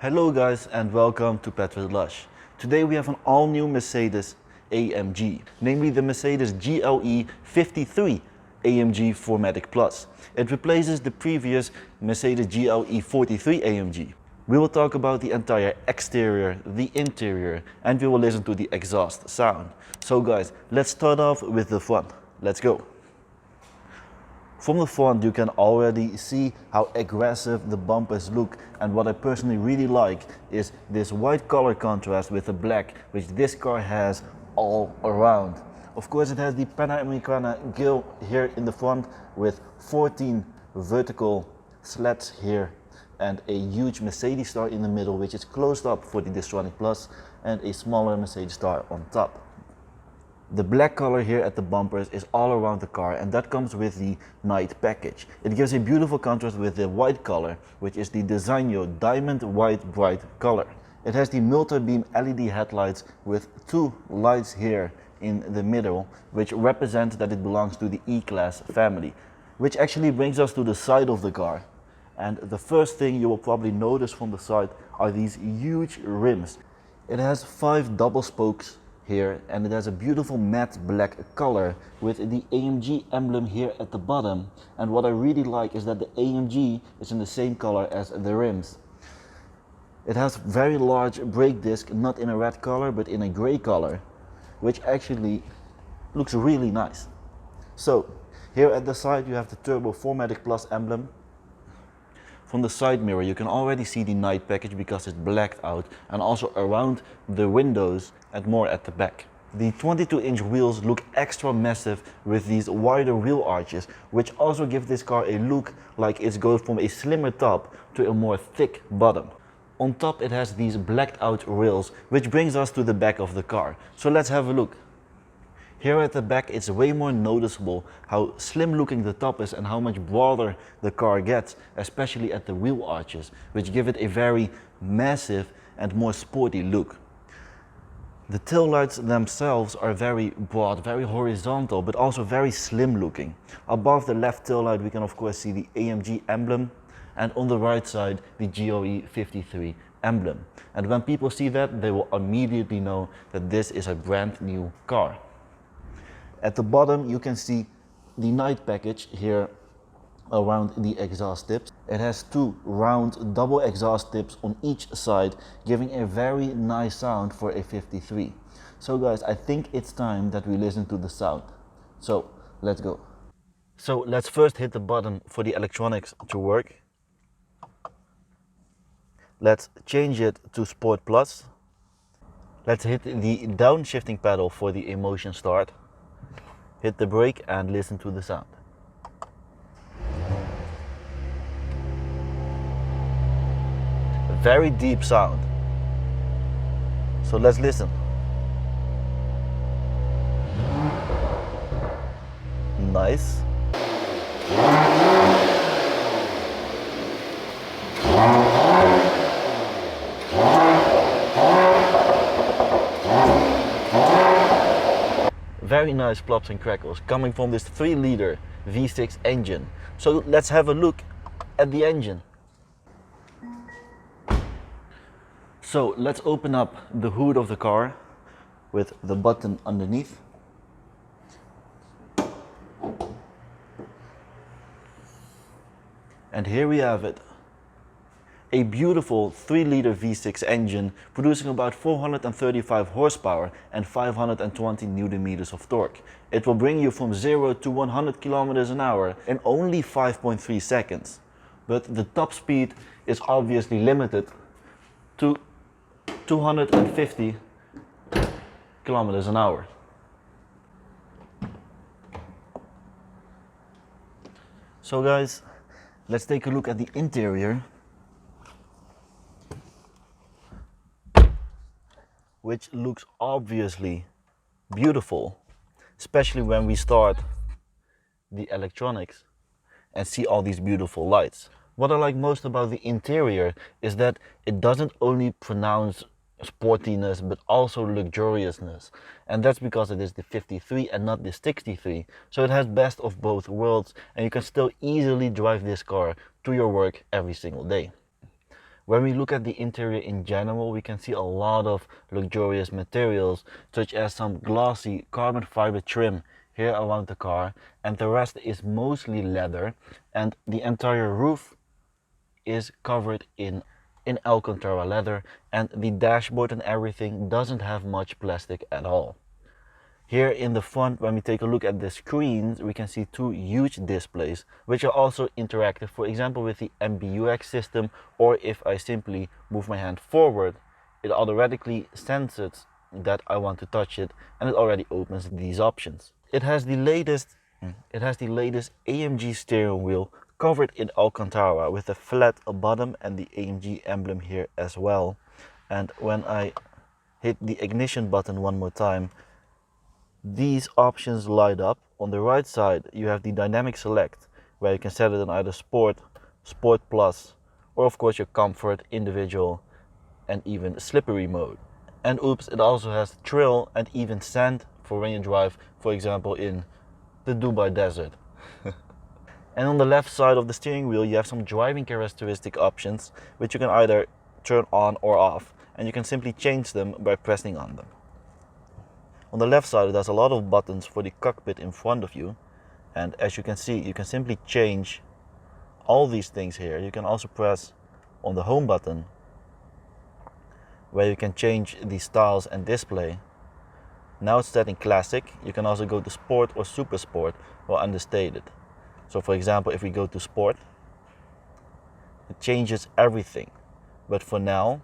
Hello guys and welcome to Petrit Lush. Today we have an all-new Mercedes AMG, namely the Mercedes GLE53 AMG 4MATIC Plus. It replaces the previous Mercedes GLE43 AMG. We will talk about the entire exterior, the interior, and we will listen to the exhaust sound. So guys, let's start off with the front. Let's go. From the front you can already see how aggressive the bumpers look, and what I personally really like is this white color contrast with the black, which this car has all around. Of course it has the Panamericana grille here in the front with 14 vertical slats here and a huge Mercedes star in the middle, which is closed up for the Distronic Plus, and a smaller Mercedes star on top. The black color here at the bumpers is all around the car, and that comes with the night package. It gives a beautiful contrast with the white color, which is the Designo diamond white bright color. It has the multi-beam LED headlights with two lights here in the middle, which represent that it belongs to the E-Class family. Which actually brings us to the side of the car. And the first thing you will probably notice from the side are these huge rims. It has 5 double spokes here, and it has a beautiful matte black color with the AMG emblem here at the bottom. And what I really like is that the AMG is in the same color as the rims. It has very large brake disc, not in a red color but in a gray color, which actually looks really nice. So here at the side you have the Turbo 4MATIC Plus emblem. From the side mirror you can already see the night package because it's blacked out, and also around the windows and more at the back. The 22-inch wheels look extra massive with these wider wheel arches, which also give this car a look like it goes from a slimmer top to a more thick bottom. On top it has these blacked out rails, which brings us to the back of the car. So let's have a look. Here at the back it's way more noticeable how slim looking the top is and how much broader the car gets, especially at the wheel arches, which give it a very massive and more sporty look. The taillights themselves are very broad, very horizontal, but also very slim looking. Above the left taillight we can of course see the AMG emblem, and on the right side the GLE53 emblem. And when people see that, they will immediately know that this is a brand new car. At the bottom you can see the night package here around the exhaust tips. It has 2 round double exhaust tips on each side, giving a very nice sound for a 53. So guys, I think it's time that we listen to the sound. So let's go. So let's first hit the button for the electronics to work. Let's change it to Sport Plus. Let's hit the downshifting pedal for the emotion start. Hit the brake and listen to the sound. A very deep sound. So let's listen. Nice. Very nice plops and crackles coming from this 3-liter V6 engine. So let's have a look at the engine. So let's open up the hood of the car with the button underneath. And here we have it. A beautiful 3-liter V6 engine producing about 435 horsepower and 520 Nm of torque. It will bring you from 0 to 100 km an hour in only 5.3 seconds. But the top speed is obviously limited to 250 km an hour. So guys, let's take a look at the interior, which looks obviously beautiful, especially when we start the electronics and see all these beautiful lights. What I like most about the interior is that it doesn't only pronounce sportiness but also luxuriousness, and that's because it is the 53 and not the 63, so it has best of both worlds and you can still easily drive this car to your work every single day. When we look at the interior in general, we can see a lot of luxurious materials, such as some glossy carbon fiber trim here around the car, and the rest is mostly leather, and the entire roof is covered in Alcantara leather, and the dashboard and everything doesn't have much plastic at all. Here in the front, when we take a look at the screens, we can see two huge displays, which are also interactive, for example with the MBUX system, or if I simply move my hand forward, it automatically senses that I want to touch it, and it already opens these options. It has the latest AMG steering wheel covered in Alcantara with a flat bottom and the AMG emblem here as well. And when I hit the ignition button one more time, these options light up. On the right side you have the dynamic select, where you can set it in either sport, sport plus, or of course your comfort, individual, and even slippery mode. And oops, it also has trail and even sand for when you drive, for example in the Dubai desert. And on the left side of the steering wheel you have some driving characteristic options, which you can either turn on or off, and you can simply change them by pressing on them. On the left side, there's a lot of buttons for the cockpit in front of you, and as you can see, you can simply change all these things here. You can also press on the home button, where you can change the styles and display. Now it's set in classic. You can also go to sport or super sport or understated. So for example, if we go to sport, it changes everything. But for now,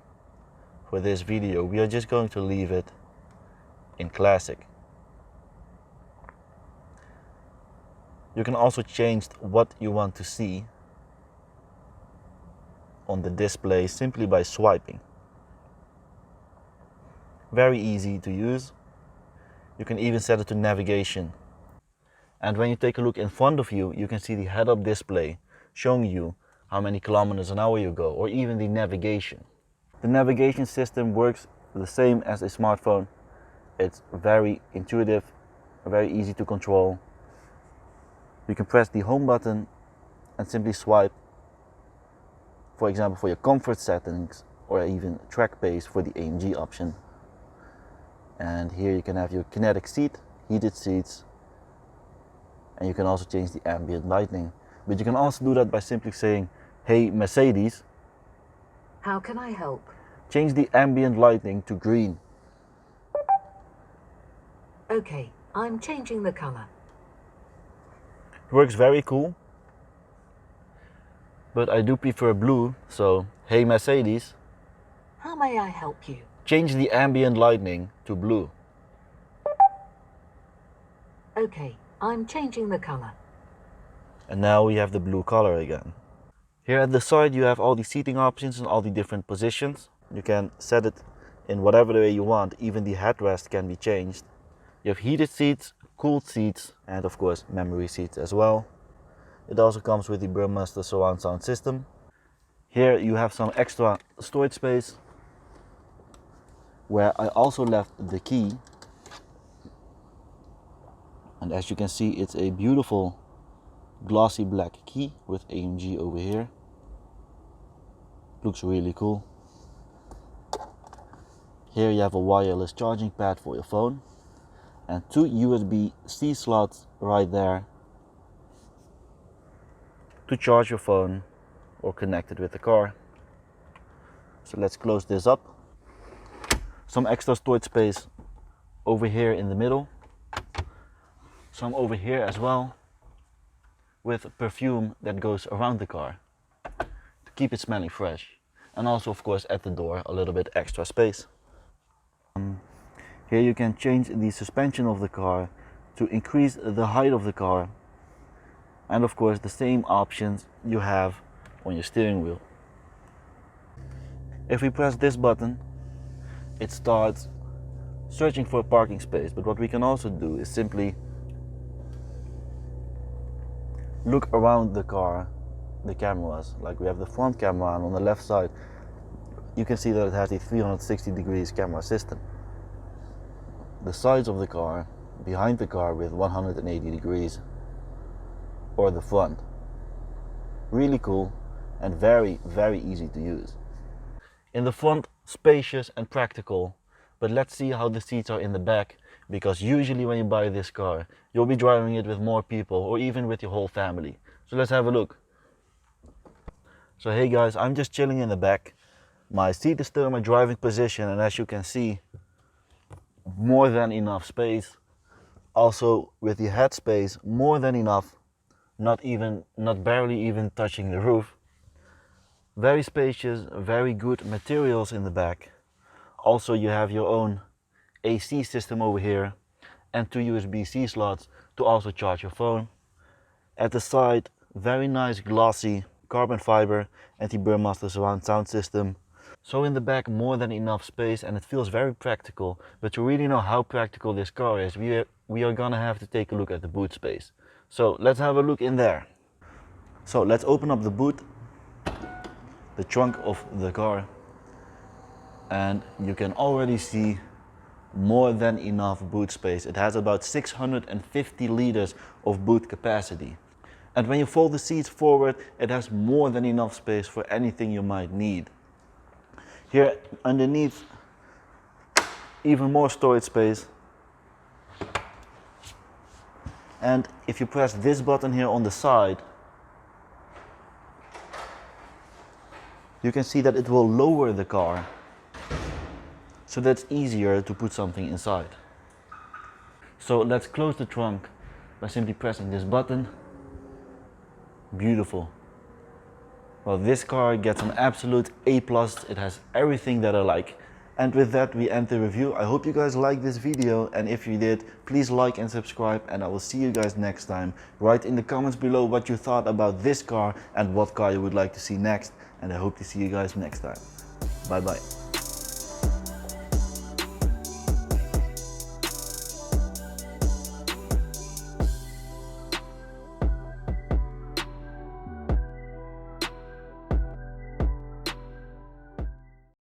for this video, we are just going to leave it in classic. You can also change what you want to see on the display simply by swiping. Very easy to use. You can even set it to navigation. And when you take a look in front of you, you can see the head-up display showing you how many kilometers an hour you go, or even the navigation. The navigation system works the same as a smartphone. It's very intuitive, very easy to control. You can press the home button and simply swipe, for example for your comfort settings, or even track pace for the AMG option. And here you can have your kinetic seat, heated seats, and you can also change the ambient lighting. But you can also do that by simply saying, "Hey Mercedes, how can I help? Change the ambient lighting to green." Okay, I'm changing the color. It works very cool, but I do prefer blue, so "Hey Mercedes, how may I help you? Change the ambient lighting to blue." Okay, I'm changing the color. And now we have the blue color again. Here at the side you have all the seating options and all the different positions. You can set it in whatever way you want, even the headrest can be changed. You have heated seats, cooled seats, and of course memory seats as well. It also comes with the Burmester surround sound system. Here you have some extra storage space, where I also left the key. And as you can see, it's a beautiful glossy black key with AMG over here. Looks really cool. Here you have a wireless charging pad for your phone, and two USB-C slots right there to charge your phone or connect it with the car. So let's close this up. Some extra storage space over here in the middle. Some over here as well, with perfume that goes around the car to keep it smelling fresh. And also of course at the door a little bit extra space. Here you can change the suspension of the car to increase the height of the car, and of course the same options you have on your steering wheel. If we press this button, it starts searching for a parking space, but what we can also do is simply look around the car, the cameras. Like we have the front camera, and on the left side you can see that it has a 360 degrees camera system. The sides of the car, behind the car with 180 degrees, or the front. Really cool and very, very easy to use. In the front, spacious and practical, but let's see how the seats are in the back, because usually when you buy this car, you'll be driving it with more people or even with your whole family. So let's have a look. So hey guys, I'm just chilling in the back. My seat is still in my driving position, and as you can see, more than enough space. Also with the head space, more than enough, not barely even touching the roof. Very spacious, very good materials in the back. Also you have your own AC system over here and two USB-C slots to also charge your phone. At the side, very nice glossy carbon fiber anti-burn-master surround sound system. So in the back, more than enough space, and it feels very practical. But to really know how practical this car is, we are gonna have to take a look at the boot space. So let's have a look in there. So let's open up the boot, the trunk of the car, and you can already see more than enough boot space. It has about 650 liters of boot capacity. And when you fold the seats forward, it has more than enough space for anything you might need. Here underneath, even more storage space. And if you press this button here on the side, you can see that it will lower the car, so that's easier to put something inside. So let's close the trunk by simply pressing this button. Beautiful. Well, this car gets an absolute A+. It has everything that I like. And with that, we end the review. I hope you guys liked this video, and if you did, please like and subscribe, and I will see you guys next time. Write in the comments below what you thought about this car and what car you would like to see next, and I hope to see you guys next time. Bye bye.